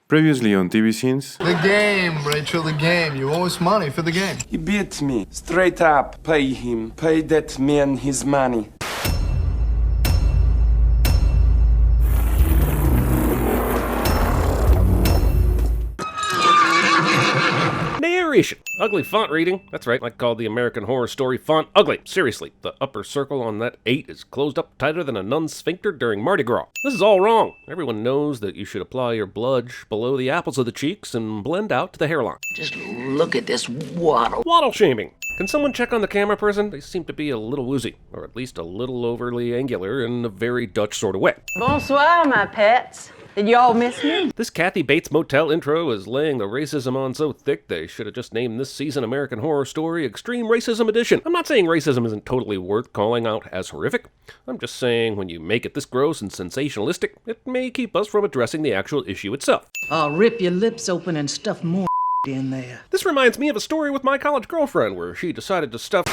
Previously on TVSins. The game, Rachel, the game. You owe us money for the game. He beat me. Straight up. Pay him. Pay that man his money. Narration. Ugly font reading. That's right, I called the American Horror Story font ugly. Seriously, the upper circle on that 8 is closed up tighter than a nun's sphincter during Mardi Gras. This is all wrong. Everyone knows that you should apply your bludge below the apples of the cheeks and blend out to the hairline. Just look at this waddle. Waddle shaming. Can someone check on the camera person? They seem to be a little woozy, or at least a little overly angular in a very Dutch sort of way. Bonsoir, my pets. Did you all miss me? This Kathy Bates Motel intro is laying the racism on so thick they should have just named this season American Horror Story Extreme Racism Edition. I'm not saying racism isn't totally worth calling out as horrific. I'm just saying when you make it this gross and sensationalistic, it may keep us from addressing the actual issue itself. I'll rip your lips open and stuff more in there. This reminds me of a story with my college girlfriend where she decided to stuff...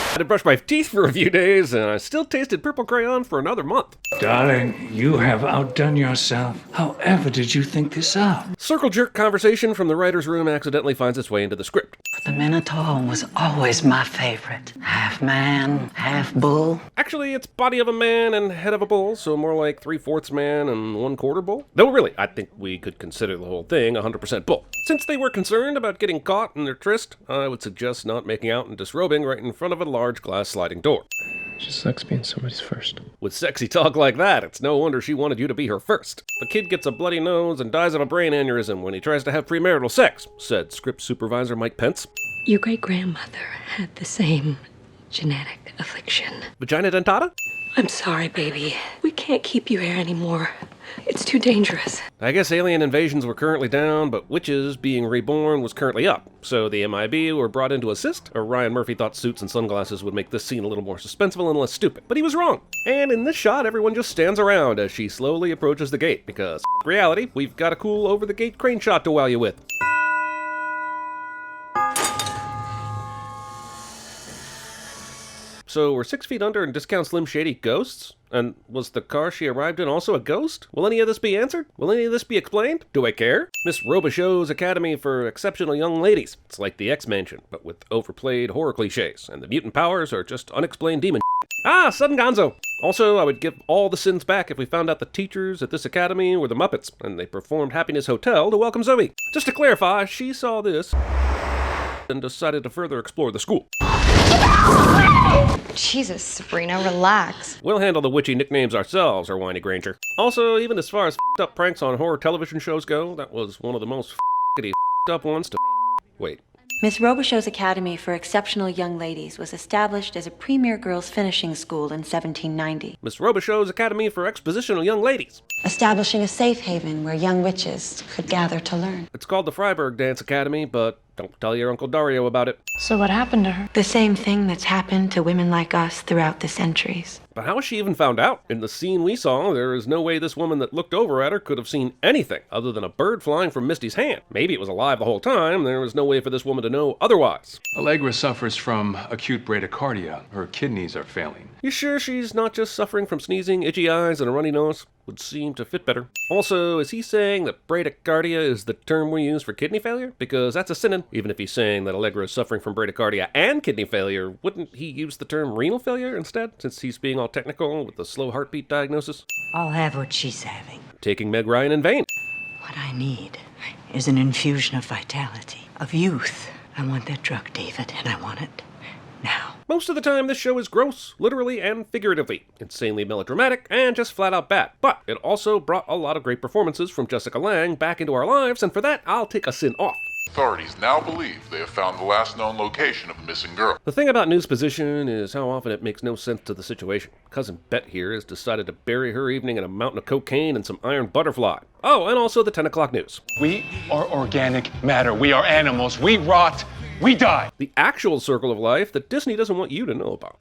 I had to brush my teeth for a few days, and I still tasted purple crayon for another month. Darling, you have outdone yourself. However did you think this up? Circle jerk conversation from the writer's room accidentally finds its way into the script. The Minotaur was always my favorite. Half man, half bull. Actually, it's body of a man and head of a bull, so more like 3/4 man and 1/4 bull. Though really, I think we could consider the whole thing 100% bull. Since they were concerned about getting caught in their tryst, I would suggest not making out and disrobing right in front of a large glass sliding door. She sucks being somebody's first. With sexy talk like that, it's no wonder she wanted you to be her first. The kid gets a bloody nose and dies of a brain aneurysm when he tries to have premarital sex, said script supervisor Mike Pence. Your great-grandmother had the same genetic affliction. Vagina dentata? I'm sorry, baby. We can't keep you here anymore. It's too dangerous. I guess alien invasions were currently down, but witches being reborn was currently up. So the MIB were brought in to assist, or Ryan Murphy thought suits and sunglasses would make this scene a little more suspenseful and less stupid. But he was wrong. And in this shot, everyone just stands around as she slowly approaches the gate, because reality, we've got a cool over-the-gate crane shot to wow you with. So we're 6 feet under and Discount Slim Shady ghosts? And was the car she arrived in also a ghost? Will any of this be answered? Will any of this be explained? Do I care? Miss Robichaud's Academy for Exceptional Young Ladies. It's like the X-Mansion, but with overplayed horror cliches, and the mutant powers are just unexplained demon sudden gonzo! Also, I would give all the sins back if we found out the teachers at this academy were the Muppets, and they performed Happiness Hotel to welcome Zoe. Just to clarify, she saw this and decided to further explore the school. Jesus, Sabrina, relax. We'll handle the witchy nicknames ourselves, Hermione Granger. Also, even as far as up pranks on horror television shows go, that was one of the most up ones to wait. Miss Robichaud's Academy for Exceptional Young Ladies was established as a premier girls' finishing school in 1790. Miss Robichaud's Academy for Expositional Young Ladies. Establishing a safe haven where young witches could gather to learn. It's called the Freiburg Dance Academy, but don't tell your Uncle Dario about it. So what happened to her? The same thing that's happened to women like us throughout the centuries. But how was she even found out? In the scene we saw, there is no way this woman that looked over at her could have seen anything other than a bird flying from Misty's hand. Maybe it was alive the whole time. There was no way for this woman to know otherwise. Allegra suffers from acute bradycardia. Her kidneys are failing. You sure she's not just suffering from sneezing, itchy eyes, and a runny nose? Would seem to fit better. Also, is he saying that bradycardia is the term we use for kidney failure? Because that's a synonym. Even if he's saying that Allegra is suffering from bradycardia and kidney failure, wouldn't he use the term renal failure instead, since he's being all technical with the slow heartbeat diagnosis? I'll have what she's having. Taking Meg Ryan in vain. What I need is an infusion of vitality, of youth. I want that drug, David, and I want it now. Most of the time, this show is gross, literally and figuratively, insanely melodramatic, and just flat out bad. But it also brought a lot of great performances from Jessica Lange back into our lives, and for that, I'll take a sin off. Authorities now believe they have found the last known location of the missing girl. The thing about news position is how often it makes no sense to the situation. Cousin Bet here has decided to bury her evening in a mountain of cocaine and some iron butterfly. Oh, and also the 10 o'clock news. We are organic matter. We are animals. We rot. We die. The actual circle of life that Disney doesn't want you to know about.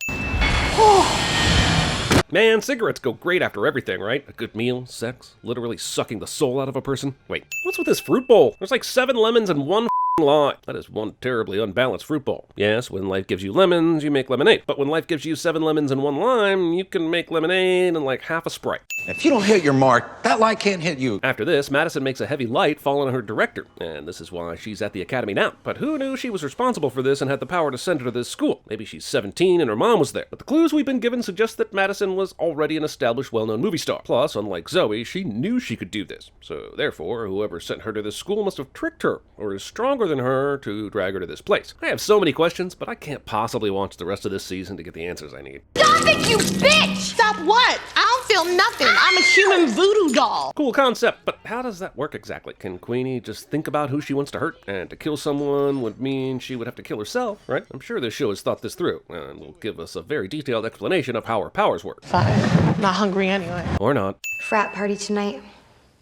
Man, cigarettes go great after everything, right? A good meal, sex, literally sucking the soul out of a person. Wait, what's with this fruit bowl? There's like 7 lemons and 1 lie. That is one terribly unbalanced fruit bowl. Yes, when life gives you lemons, you make lemonade. But when life gives you 7 lemons and 1 lime, you can make lemonade and like half a Sprite. If you don't hit your mark, that light can't hit you. After this, Madison makes a heavy light fall on her director, and this is why she's at the academy now. But who knew she was responsible for this and had the power to send her to this school? Maybe she's 17 and her mom was there. But the clues we've been given suggest that Madison was already an established, well-known movie star. Plus, unlike Zoe, she knew she could do this. So therefore, whoever sent her to this school must have tricked her, or is stronger than her, to drag her to this place. I have so many questions, but I can't possibly watch the rest of this season to get the answers I need. Stop it, you bitch! Stop what? I don't feel nothing. I'm a human voodoo doll. Cool concept, but how does that work exactly? Can Queenie just think about who she wants to hurt? And to kill someone would mean she would have to kill herself, right? I'm sure this show has thought this through, and will give us a very detailed explanation of how her powers work. Fine. Not hungry anyway. Or not. Frat party tonight.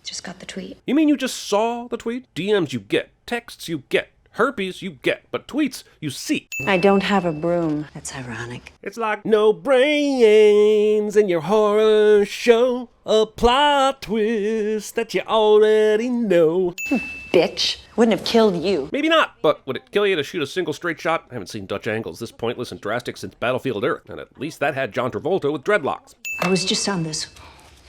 Just got the tweet. You mean you just saw the tweet? DMs you get. Texts you get. Herpes you get, but tweets you see. I don't have a broom. That's ironic. It's like no brains in your horror show. A plot twist that you already know. Bitch. Wouldn't have killed you. Maybe not, but would it kill you to shoot a single straight shot? I haven't seen Dutch angles this pointless and drastic since Battlefield Earth, and at least that had John Travolta with dreadlocks. I was just on this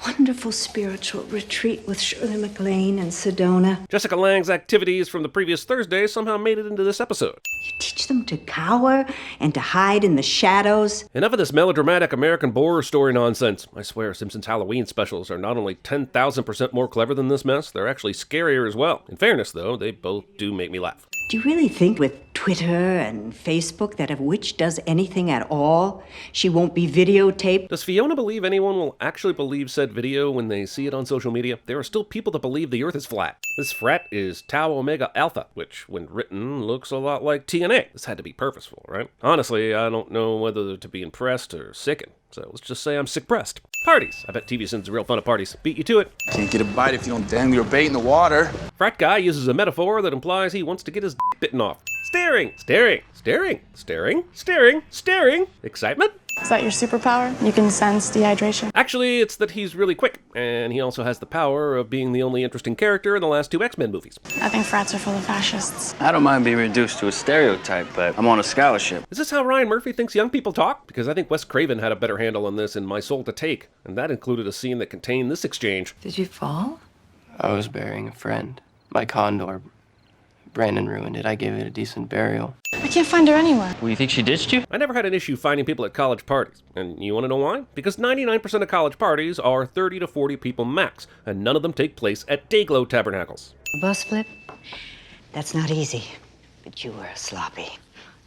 wonderful spiritual retreat with Shirley MacLaine and Sedona. Jessica Lange's activities from the previous Thursday somehow made it into this episode. You teach them to cower and to hide in the shadows. Enough of this melodramatic American horror story nonsense. I swear Simpsons Halloween specials are not only 10,000% more clever than this mess, they're actually scarier as well. In fairness, though, they both do make me laugh. Do you really think with Twitter and Facebook that if Witch does anything at all, she won't be videotaped? Does Fiona believe anyone will actually believe said video when they see it on social media? There are still people that believe the Earth is flat. This frat is Tau Omega Alpha, which, when written, looks a lot like TNA. This had to be purposeful, right? Honestly, I don't know whether to be impressed or sickened. So let's just say I'm sick-pressed. Parties. I bet TVSins are real fun at parties. Beat you to it. Can't get a bite if you don't dangle your bait in the water. Frat guy uses a metaphor that implies he wants to get his bitten off. Staring, staring, staring, staring, staring, staring. Excitement? Is that your superpower? You can sense dehydration? Actually, it's that he's really quick, and he also has the power of being the only interesting character in the last 2 X-Men movies. I think frats are full of fascists. I don't mind being reduced to a stereotype, but I'm on a scholarship. Is this how Ryan Murphy thinks young people talk? Because I think Wes Craven had a better handle on this in My Soul to Take, and that included a scene that contained this exchange. Did you fall? I was burying a friend. My condor. Brandon ruined it. I gave it a decent burial. I can't find her anywhere. Well, you think she ditched you? I never had an issue finding people at college parties. And you want to know why? Because 99% of college parties are 30 to 40 people max, and none of them take place at Dayglow Tabernacles. Bus flip? That's not easy. But you were a sloppy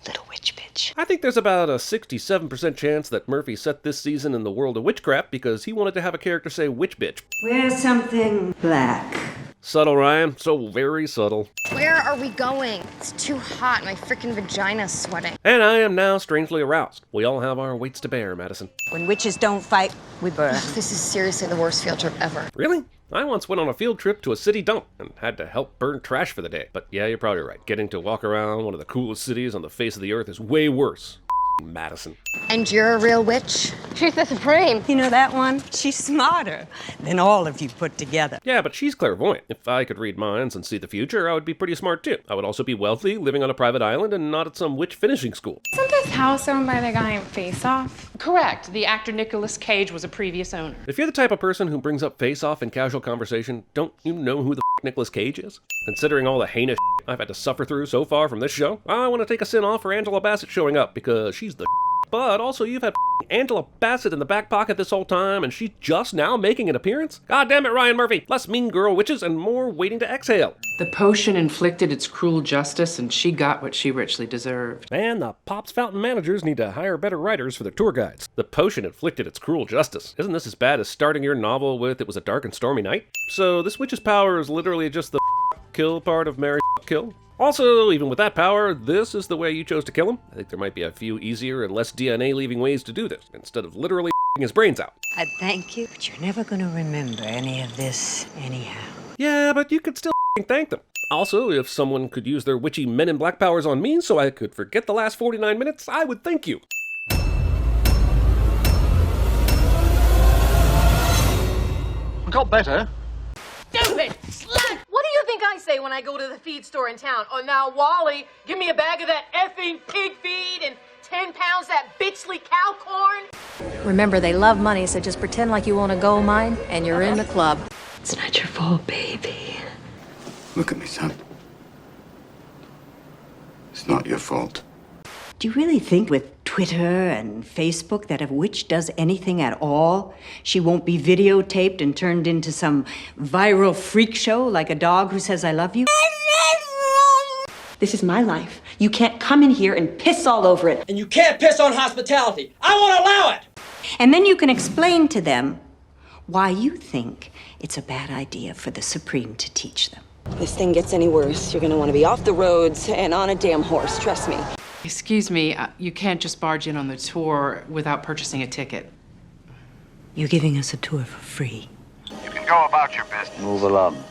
little witch bitch. I think there's about a 67% chance that Murphy set this season in the world of Witchcraft because he wanted to have a character say witch bitch. Wear something black. Subtle, Ryan. So very subtle. Where are we going? It's too hot. My freaking vagina's sweating. And I am now strangely aroused. We all have our weights to bear, Madison. When witches don't fight, we burn. This is seriously the worst field trip ever. Really? I once went on a field trip to a city dump and had to help burn trash for the day. But yeah, you're probably right. Getting to walk around one of the coolest cities on the face of the earth is way worse. Madison. And you're a real witch? She's the supreme. You know that one? She's smarter than all of you put together. Yeah, but she's clairvoyant. If I could read minds and see the future, I would be pretty smart too. I would also be wealthy, living on a private island, and not at some witch finishing school. Isn't this house owned by the guy in Face Off? Correct. The actor Nicolas Cage was a previous owner. If you're the type of person who brings up Face Off in casual conversation, don't you know who the Nicolas Cage is? Considering all the heinous I've had to suffer through so far from this show, I want to take a sin off for Angela Bassett showing up because she's the but also you've had Angela Bassett in the back pocket this whole time and she's just now making an appearance? God damn it, Ryan Murphy. Less mean girl witches and more waiting to exhale. The potion inflicted its cruel justice and she got what she richly deserved. And the Pops Fountain managers need to hire better writers for their tour guides. The potion inflicted its cruel justice. Isn't this as bad as starting your novel with "It was a dark and stormy night"? So this witch's power is literally just the kill part of Mary kill? Also, even with that power, this is the way you chose to kill him. I think there might be a few easier and less DNA-leaving ways to do this, instead of literally his brains out. I'd thank you, but you're never gonna remember any of this anyhow. Yeah, but you could still thank them. Also, if someone could use their witchy Men in Black powers on me so I could forget the last 49 minutes, I would thank you. We got better. Stupid slut! What do you think think I say when I go to the feed store in town? Oh, now, Wally, give me a bag of that effing pig feed and 10 pounds that bitchly cow corn. Remember, they love money, so just pretend like you own a gold mine and you're in the club. It's not your fault, baby. Look at me, son. It's not your fault. Do you really think with Twitter and Facebook that if a witch does anything at all, she won't be videotaped and turned into some viral freak show like a dog who says, I love you? This is my life. You can't come in here and piss all over it. And you can't piss on hospitality. I won't allow it! And then you can explain to them why you think it's a bad idea for the Supreme to teach them. If this thing gets any worse, you're gonna want to be off the roads and on a damn horse, trust me. Excuse me, you can't just barge in on the tour without purchasing a ticket. You're giving us a tour for free. You can go about your business. Move along.